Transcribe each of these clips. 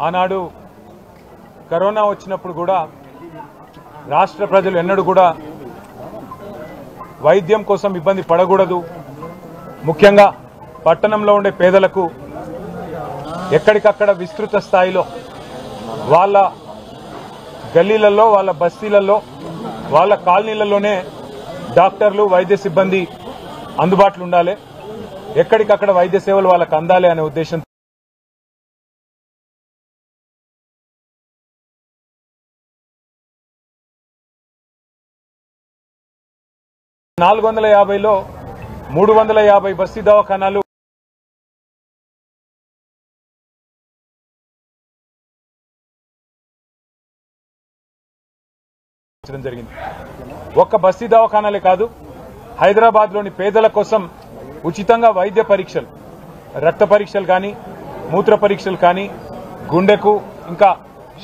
ఆనాడు కరోనా వచ్చినప్పుడు కూడా రాష్ట్ర ప్రజలు ఎన్నడూ కూడా వైద్యం కోసం ఇబ్బంది పడకూడదు, ముఖ్యంగా పట్టణంలో ఉండే పేదలకు ఎక్కడికక్కడ విస్తృత స్థాయిలో వాళ్ళ గల్లీలలో, వాళ్ళ బస్తీలలో, వాళ్ళ కాలనీలలోనే డాక్టర్లు, వైద్య సిబ్బంది అందుబాటులో ఉండాలి, ఎక్కడికక్కడ వైద్య సేవలు వాళ్ళకు అందాలి అనే ఉద్దేశంతో 450లో 350 బస్తీ దవాఖానాలు జరిగింది. ఒక్క బస్తీ దవాఖానాలే కాదు, హైదరాబాద్లోని పేదల కోసం ఉచితంగా వైద్య పరీక్షలు, రక్త పరీక్షలు కానీ, మూత్ర పరీక్షలు కానీ, గుండెకు ఇంకా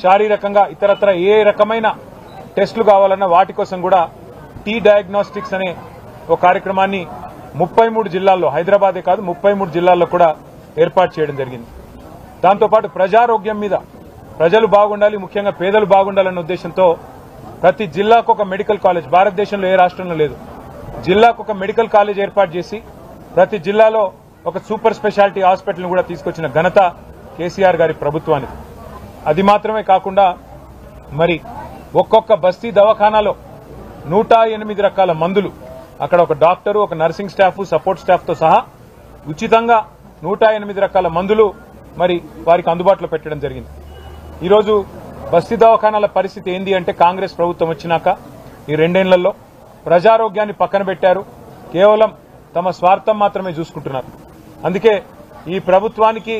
శారీరకంగా ఇతరత్ర ఏ రకమైన టెస్టులు కావాలన్నా వాటి కోసం కూడా టీ డయాగ్నోస్టిక్స్ అనే ఒక కార్యక్రమాన్ని 33 జిల్లాల్లో, హైదరాబాదే కాదు 33 జిల్లాల్లో కూడా ఏర్పాటు చేయడం జరిగింది. దాంతోపాటు ప్రజారోగ్యం మీద ప్రజలు బాగుండాలి, ముఖ్యంగా పేదలు బాగుండాలన్న ఉద్దేశంతో ప్రతి జిల్లాకు ఒక మెడికల్ కాలేజ్, భారతదేశంలో ఏ రాష్ట్రంలో లేదు, జిల్లాకు ఒక మెడికల్ కాలేజ్ ఏర్పాటు చేసి ప్రతి జిల్లాలో ఒక సూపర్ స్పెషాలిటీ హాస్పిటల్ని కూడా తీసుకొచ్చిన ఘనత కేసీఆర్ గారి ప్రభుత్వానికి. అది మాత్రమే కాకుండా మరి ఒక్కొక్క బస్తీ దవాఖానాలో 108 రకాల మందులు, అక్కడ ఒక డాక్టరు, ఒక నర్సింగ్ స్టాఫ్, సపోర్ట్ స్టాఫ్తో సహా ఉచితంగా 108 రకాల మందులు మరి వారికి అందుబాటులో పెట్టడం జరిగింది. ఈరోజు బస్తీ దవాఖానాల పరిస్థితి ఏంది అంటే, కాంగ్రెస్ ప్రభుత్వం వచ్చినాక ఈ 2 ఏళ్లలో ప్రజారోగ్యాన్ని పక్కన పెట్టారు, కేవలం తమ స్వార్థం మాత్రమే చూసుకుంటున్నారు. అందుకే ఈ ప్రభుత్వానికి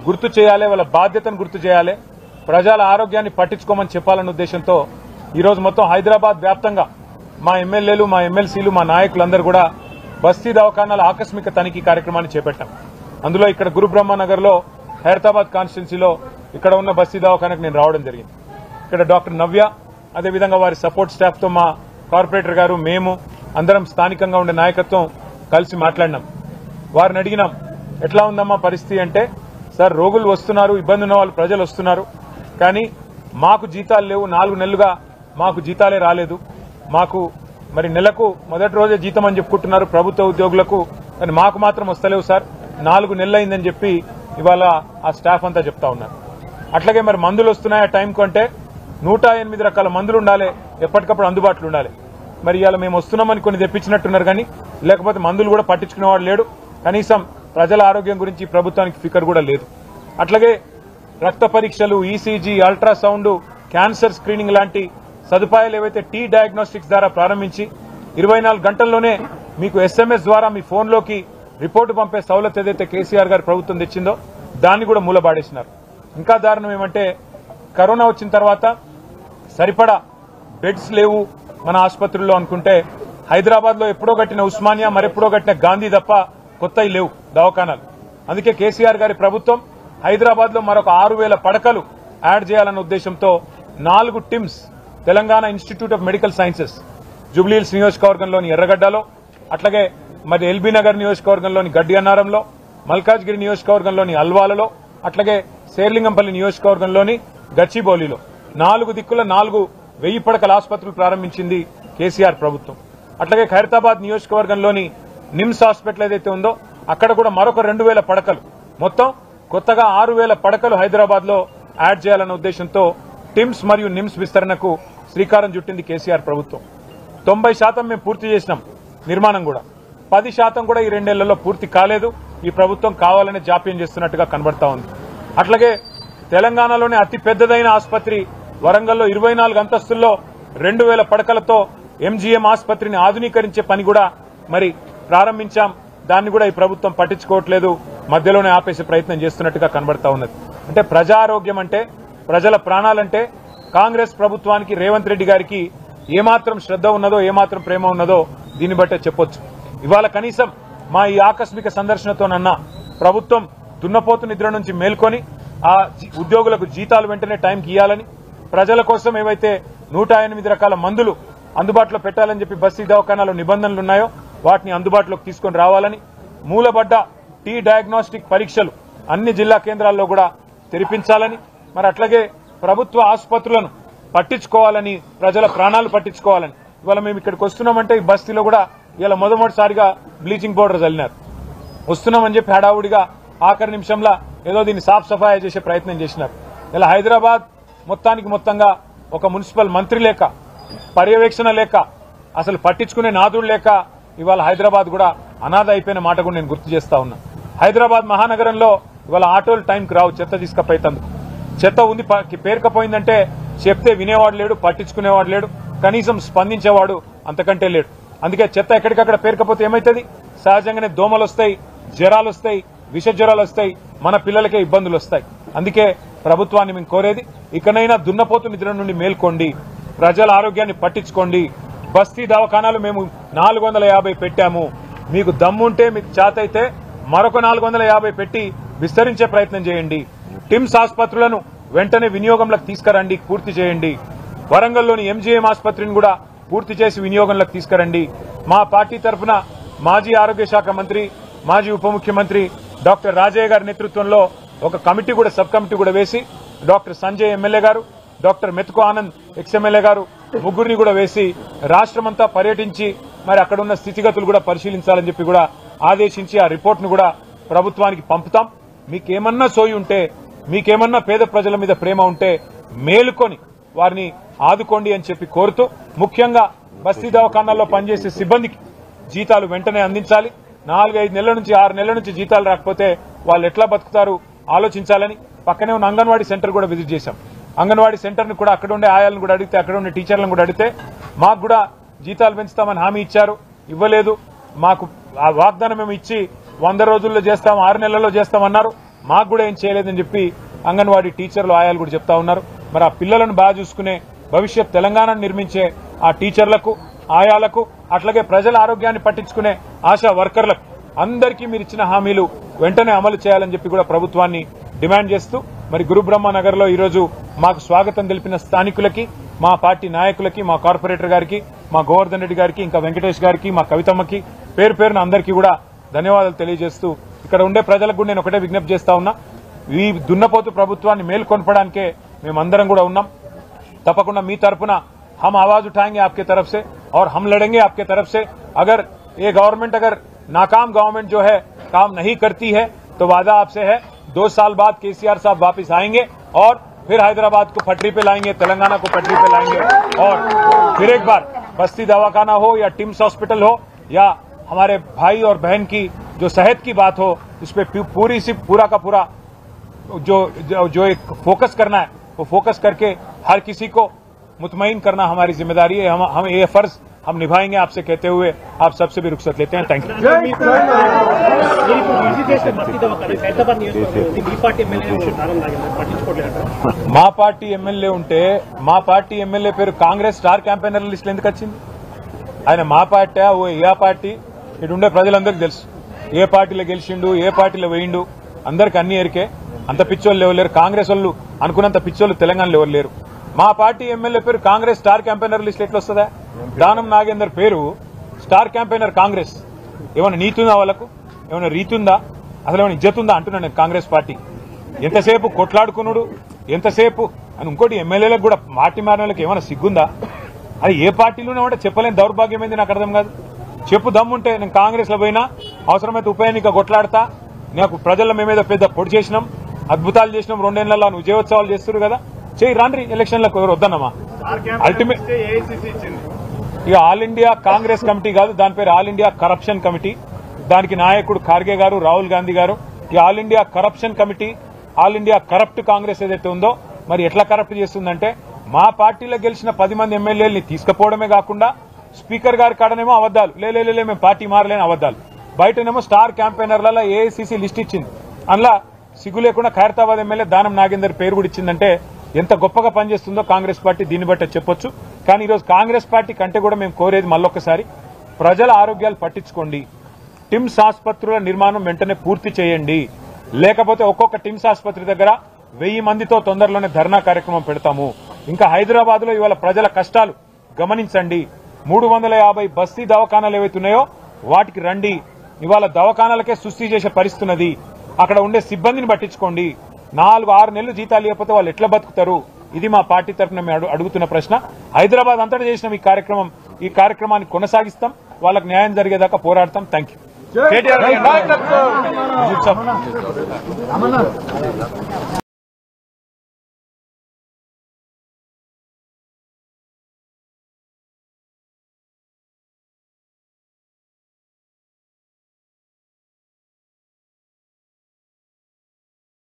గుర్తు చేయాలి, వాళ్ళ బాధ్యతను గుర్తు చేయాలి, ప్రజల ఆరోగ్యాన్ని పట్టించుకోమని చెప్పాలన్న ఉద్దేశంతో ఈరోజు మొత్తం హైదరాబాద్ వ్యాప్తంగా మా ఎమ్మెల్యేలు, మా ఎమ్మెల్సీలు, మా నాయకులందరూ కూడా బస్తీ దవాఖానాల ఆకస్మిక తనిఖీ కార్యక్రమాన్ని చేపట్టాం. అందులో ఇక్కడ గురుబ్రహ్మనగర్లో, హైదరాబాద్ కాన్స్టిట్యున్సీలో ఇక్కడ ఉన్న బస్తీ దవాఖానకు నేను రావడం జరిగింది. ఇక్కడ డాక్టర్ నవ్య, అదేవిధంగా వారి సపోర్ట్ స్టాఫ్తో మా కార్పొరేటర్ గారు, మేము అందరం స్థానికంగా ఉండే నాయకత్వం కలిసి మాట్లాడినాం. వారిని అడిగినాం, ఎట్లా ఉందమ్మా పరిస్థితి అంటే, సార్ రోగులు వస్తున్నారు, ఇబ్బంది ఉన్న వాళ్ళు ప్రజలు వస్తున్నారు, కానీ మాకు జీతాలు లేవు, 4 నెలలుగా మాకు జీతాలే రాలేదు, మాకు మరి నెలకు మొదటి రోజే జీతం అని చెప్పుకుంటున్నారు ప్రభుత్వ ఉద్యోగులకు, కానీ మాకు మాత్రం వస్తలేవు సార్, 4 నెలలైందని చెప్పి ఇవాళ ఆ స్టాఫ్ అంతా చెప్తా ఉన్నారు. అట్లాగే మరి మందులు వస్తున్నాయి ఆ టైంకు అంటే 108 రకాల మందులు ఉండాలి, ఎప్పటికప్పుడు అందుబాటులో ఉండాలి. మరి ఇవాళ మేము వస్తున్నామని కొన్ని తెప్పించినట్టున్నారు, కానీ లేకపోతే మందులు కూడా పట్టించుకునేవాడు లేడు, కనీసం ప్రజల ఆరోగ్యం గురించి ప్రభుత్వానికి ఫికర్ కూడా లేదు. అట్లాగే రక్త పరీక్షలు, ఈసీజీ, అల్ట్రాసౌండ్, క్యాన్సర్ స్క్రీనింగ్ లాంటి సదుపాయాలు ఏవైతే టీ డయాగ్నోస్టిక్స్ ద్వారా ప్రారంభించి 24 గంటల్లోనే మీకు ఎస్ఎంఎస్ ద్వారా మీ ఫోన్లోకి రిపోర్టు పంపే సౌలత్ ఏదైతే కేసీఆర్ గారి ప్రభుత్వం తెచ్చిందో దాన్ని కూడా మూలబాడేసినారు. ఇంకా దారుణం ఏమంటే, కరోనా వచ్చిన తర్వాత సరిపడా బెడ్స్ లేవు మన ఆసుపత్రుల్లో అనుకుంటే, హైదరాబాద్లో ఎప్పుడో కట్టిన ఉస్మానియా, మరెప్పుడో కట్టిన గాంధీ తప్ప కొత్తవి లేవు దవాఖానాలు. అందుకే కేసీఆర్ గారి ప్రభుత్వం హైదరాబాద్లో మరొక 6000 పడకలు యాడ్ చేయాలన్న ఉద్దేశంతో 4 TIMS, Telangana institute of medical sciences Jubilee Hills నియోజకవర్గంలోని ఎర్రగడ్డలో, అట్లాగే మరి ఎల్బీ నగర్ నియోజకవర్గంలోని గడ్డి అన్నారంలో, మల్కాజ్గిరి నియోజకవర్గంలోని అల్వాలలో, అట్లాగే శేర్లింగంపల్లి నియోజకవర్గంలోని గచ్చిబౌలిలో 4 దిక్కుల 4,000 పడకల ఆసుపత్రులు ప్రారంభించింది కేసీఆర్ ప్రభుత్వం. అట్లాగే ఖైరతాబాద్ నియోజకవర్గంలోని నిమ్స్ హాస్పిటల్ ఏదైతే ఉందో అక్కడ కూడా మరొక 2000 పడకలు, మొత్తం కొత్తగా 6000 పడకలు హైదరాబాద్ లో యాడ్ చేయాలన్న ఉద్దేశంతో టిమ్స్ మరియు నిమ్స్ విస్తరణకు శ్రీకారం చుట్టింది కేసీఆర్ ప్రభుత్వం. 90% మేము పూర్తి చేసినాం నిర్మాణం కూడా, 10% కూడా ఈ 2 ఏళ్లలో పూర్తి కాలేదు. ఈ ప్రభుత్వం కావాలనే జాప్యం చేస్తున్నట్టుగా కనబడతా ఉంది. అట్లాగే తెలంగాణలోనే అతి పెద్దదైన ఆసుపత్రి వరంగల్లో 24 అంతస్తుల్లో 2000 పడకలతో ఎంజీఎం ఆసుపత్రిని ఆధునీకరించే పని కూడా మరి ప్రారంభించాం. దాన్ని కూడా ఈ ప్రభుత్వం పట్టించుకోవట్లేదు, మధ్యలోనే ఆపేసే ప్రయత్నం చేస్తున్నట్టుగా కనబడతా ఉన్నది. అంటే ప్రజారోగ్యం అంటే, ప్రజల ప్రాణాలంటే కాంగ్రెస్ ప్రభుత్వానికి, రేవంత్ రెడ్డి గారికి ఏమాత్రం శ్రద్ధ ఉన్నదో, ఏమాత్రం ప్రేమ ఉన్నదో దీన్ని బట్టే చెప్పొచ్చు. ఇవాళ కనీసం మా ఈ ఆకస్మిక సందర్శనతోనన్నా ప్రభుత్వం దున్నపోతు నిద్ర నుంచి మేల్కొని ఆ ఉద్యోగులకు జీతాలు వెంటనే టైంకి ఇవ్వాలని, ప్రజల కోసం ఏవైతే 108 రకాల మందులు అందుబాటులో పెట్టాలని చెప్పి బస్తీ దవాఖానాలో నిబంధనలు ఉన్నాయో వాటిని అందుబాటులోకి తీసుకొని రావాలని, మూలబడ్డ టీ డయాగ్నోస్టిక్ పరీక్షలు అన్ని జిల్లా కేంద్రాల్లో కూడా తెరిపించాలని మరి అట్లాగే ప్రభుత్వ ఆసుపత్రులను పట్టించుకోవాలని ప్రజల ప్రాణాలు పట్టించుకోవాలని ఇవాళ మేము ఇక్కడికి వస్తున్నామంటే ఈ బస్తీలో కూడా ఇలా మొదటిసారిగా బ్లీచింగ్ పౌడర్ చల్లినారు వస్తున్నామని చెప్పి హడావుడిగా ఆఖరి నిమిషంలో ఏదో దీన్ని సాఫ్ సఫాయి చేసే ప్రయత్నం చేసినారు ఇలా హైదరాబాద్ మొత్తంగా ఒక మున్సిపల్ మంత్రి లేక పర్యవేక్షణ లేక అసలు పట్టించుకునే నాదుడు లేక ఇవాళ హైదరాబాద్ కూడా అనాథ అయిపోయిన మాట కూడా నేను గుర్తు చేస్తా ఉన్నా హైదరాబాద్ మహానగరంలో ఇవాళ ఆటోలు టైంకి రావు చెత్త తీసుకపోయేందుకు చెత్త ఉంది పేరుకపోయిందంటే చెప్తే వినేవాడు లేడు పట్టించుకునేవాడు లేడు కనీసం స్పందించేవాడు అంతకంటే లేడు అందుకే చెత్త ఎక్కడికక్కడ పేరుకపోతే ఏమైతుంది సహజంగానే దోమలు వస్తాయి జ్వరాలు వస్తాయి విష జ్వరాలు వస్తాయి మన పిల్లలకే ఇబ్బందులు వస్తాయి అందుకే ప్రభుత్వాన్ని మేము కోరేది ఇకనైనా దున్నపోతు నిద్ర నుండి మేల్కోండి ప్రజల ఆరోగ్యాన్ని పట్టించుకోండి బస్తీ దవాఖానాలు మేము 450 పెట్టాము మీకు దమ్ముంటే మీకు చేతైతే మరొక 450 పెట్టి విస్తరించే ప్రయత్నం చేయండి టిమ్స్ ఆసుపత్రులను వెంటనే వినియోగంలోకి తీసుకురండి పూర్తి చేయండి వరంగల్లోని ఎంజీఎం ఆసుపత్రిని కూడా పూర్తి చేసి వినియోగంలోకి తీసుకురండి మా పార్టీ తరఫున మాజీ ఆరోగ్య శాఖ మంత్రి మాజీ ఉప ముఖ్యమంత్రి డాక్టర్ రాజయ్య గారి నేతృత్వంలో ఒక కమిటీ కూడా సబ్ కమిటీ కూడా వేసి డాక్టర్ సంజయ్ ఎమ్మెల్యే గారు డాక్టర్ మెతుకు ఆనంద్ ఎక్స్ఎమ్మెల్యే గారు ముగ్గురిని కూడా వేసి రాష్ట్రమంతా పర్యటించి మరి అక్కడ ఉన్న స్థితిగతులు కూడా పరిశీలించాలని చెప్పి కూడా ఆదేశించి ఆ రిపోర్ట్ ను కూడా ప్రభుత్వానికి పంపుతాం మీకేమన్నా సోయి ఉంటే మీకేమన్నా పేద ప్రజల మీద ప్రేమ ఉంటే మేలుకొని వారిని ఆదుకోండి అని చెప్పి కోరుతూ ముఖ్యంగా బస్తీ దవాఖానాల్లో పనిచేసే సిబ్బందికి జీతాలు వెంటనే అందించాలి 4-5 నెలల నుంచి 6 నెలల నుంచి జీతాలు రాకపోతే వాళ్ళు ఎట్లా బతుకుతారు ఆలోచించాలని పక్కనే ఉన్న అంగన్వాడీ సెంటర్ కూడా విజిట్ చేశాం అంగన్వాడీ సెంటర్ ని కూడా అక్కడ ఉండే ఆయాలను కూడా అడిగితే అక్కడ ఉండే టీచర్లను కూడా అడిగితే మాకు కూడా జీతాలు పెంచుతామని హామీ ఇచ్చారు ఇవ్వలేదు మాకు ఆ వాగ్దానం మేము ఇచ్చి 100 రోజుల్లో చేస్తాం 6 నెలల్లో చేస్తామన్నారు మాకు కూడా ఏం చేయలేదని చెప్పి అంగన్వాడీ టీచర్లు ఆయాలు కూడా చెప్తా ఉన్నారు మరి ఆ పిల్లలను బాగా చూసుకునే భవిష్యత్ తెలంగాణను నిర్మించే ఆ టీచర్లకు ఆయాలకు అట్లాగే ప్రజల ఆరోగ్యాన్ని పట్టించుకునే ఆశా వర్కర్లకు అందరికీ మీరు ఇచ్చిన హామీలు వెంటనే అమలు చేయాలని చెప్పి కూడా ప్రభుత్వాన్ని డిమాండ్ చేస్తూ మరి గురుబ్రహ్మనగర్ లో ఈరోజు మాకు స్వాగతం తెలిపిన స్థానికులకి మా పార్టీ నాయకులకి మా కార్పొరేటర్ గారికి మా గోవర్ధన్ రెడ్డి గారికి ఇంకా వెంకటేష్ గారికి మా కవితమ్మకి పేరు పేరున అందరికీ కూడా ధన్యవాదాలు తెలియజేస్తూ ఇక్కడ ఉండే ప్రజలకు కూడా నేను ఒకటే విజ్ఞప్తి చేస్తా ఉన్నా ఈ దున్నపోతు ప్రభుత్వాన్ని మేల్కొల్పడానికే మేమందరం కూడా ఉన్నాం తప్పకుండా మీ తరపున हम आवाज उठाएंगे आपके तरफ से और हम लड़ेंगे आपके तरफ से अगर ये गवर्नमेंट अगर नाकाम गवर्नमेंट जो है काम नहीं करती है तो वादा आपसे है 2 साल बाद केसीआर साहब वापस आएंगे और फिर हैदराबाद को पटरी पे लाएंगे तेलंगाना को पटरी पे लाएंगे और फिर एक बार बस्ती दवाखाना हो या टिम्स हॉस्पिटल हो या हमारे भाई और बहन की जो सेहत की बात हो इस पे पूरा का पूरा जो एक फोकस करना है वो फोकस करके हर किसी को मुतमईन करना हमारी जिम्मेदारी है हम ये फर्ज हम निभाएंगे आपसे कहते हुए आप सबसे भी रुखसत लेते हैं थैंक यू మా పార్టీ ఎమ్మెల్యే ఉంటే మా పార్టీ ఎమ్మెల్యే పేరు కాంగ్రెస్ స్టార్ క్యాంపెయినర్ లిస్ట్ ఎందుకు వచ్చింది ఆయన మా పార్టీ ఓ ఏ పార్టీ ఇటు ఉండే ప్రజలందరికీ తెలుసు ఏ పార్టీలో గెలిచిండు ఏ పార్టీలో వేయిండు అందరికి అన్ని ఎరికే అంత పిచ్చోళ్ళు ఎవరు లేరు కాంగ్రెస్ వాళ్ళు అనుకున్నంత పిచ్చోళ్ళు తెలంగాణలో ఎవరు లేరు మా పార్టీ ఎమ్మెల్యే పేరు కాంగ్రెస్ స్టార్ క్యాంపెయినర్ లిస్ట్ ఎట్లా వస్తుందా దానం నాగేందర్ పేరు స్టార్ క్యాంపెయినర్ కాంగ్రెస్ ఏమైనా నీతుందా వాళ్ళకు ఏమైనా రీతుందా అసలు ఏమైనా ఇజ్జత్ ఉందా అంటున్నాను నేను కాంగ్రెస్ పార్టీ ఎంతసేపు కొట్లాడుకున్నాడు ఎంతసేపు అని ఇంకోటి ఎమ్మెల్యేలకు కూడా పార్టీ మారిన వాళ్ళకి ఏమైనా సిగ్గుందా అది ఏ పార్టీలోనే ఉంటే చెప్పలేని దౌర్భాగ్యం ఏంది నాకు అర్థం కాదు చెప్పు దమ్ముంటే నేను కాంగ్రెస్ లో పోయినా అవసరమైతే ఉప ఎన్నిక కొట్లాడతా నాకు ప్రజల్లో మేమేదో పెద్ద పొడి చేసినాం అద్భుతాలు చేసినాం 2 నెలల్లో విజయోత్సవాలు చేస్తున్నారు కదా చేయి రాండ్రి ఎలక్షన్లకు ఎవరు వద్దన్నమా అల్టిమేట్ ఇక ఆల్ ఇండియా కాంగ్రెస్ కమిటీ కాదు దాని పేరు ఆల్ ఇండియా కరప్షన్ కమిటీ దానికి నాయకుడు ఖార్గే గారు రాహుల్ గాంధీ గారు ఈ all India corruption committee all India corrupt Congress ఏదైతే ఉందో మరి ఎట్లా కరప్ట్ చేస్తుందంటే మా పార్టీలో గెలిచిన 10 మంది ఎమ్మెల్యేలని తీసుకుపోవడమే కాకుండా స్పీకర్ గారి కాడనేమో అబద్దాలు లే మేము పార్టీ మారలేని అబద్దాలు బయటనేమో స్టార్ క్యాంపెయినర్లలో ఏఐసీసీ లిస్ట్ ఇచ్చింది అందులో సిగ్గు లేకుండా ఖైరతాబాద్ ఎమ్మెల్యే దానం నాగేందర్ పేరు కూడా ఇచ్చిందంటే ఎంత గొప్పగా పనిచేస్తుందో కాంగ్రెస్ పార్టీ దీన్ని బట్టే చెప్పొచ్చు కానీ ఈరోజు కాంగ్రెస్ పార్టీ కంటే కూడా మేము కోరేది మళ్ళొక్కసారి ప్రజల ఆరోగ్యాలు పట్టించుకోండి టిమ్స్ ఆసుపత్రుల నిర్మాణం వెంటనే పూర్తి చేయండి లేకపోతే ఒక్కొక్క టిమ్స్ ఆసుపత్రి దగ్గర 1000 మందితో తొందరలోనే ధర్నా కార్యక్రమం పెడతాము ఇంకా హైదరాబాద్ లో ఇవాళ ప్రజల కష్టాలు గమనించండి 350 బస్తీ దవాఖానాలు ఏవైతున్నాయో వాటికి రండి ఇవాళ దవాఖానాలకే సుస్థి చేసే పరిస్థితి ఉన్నది అక్కడ ఉండే సిబ్బందిని పట్టించుకోండి 4-6 నెలలు జీతాలు ఇవ్వకపోతే వాళ్ళు ఎట్లా బతుకుతారు? ఇది మా పార్టీ తరఫున మేము అడుగుతున్న ప్రశ్న. హైదరాబాద్ అంతటా చేసిన ఈ కార్యక్రమాన్ని కొనసాగిస్తాం. వాళ్ళకి న్యాయం జరిగేదాకా పోరాడతాం. Thank you.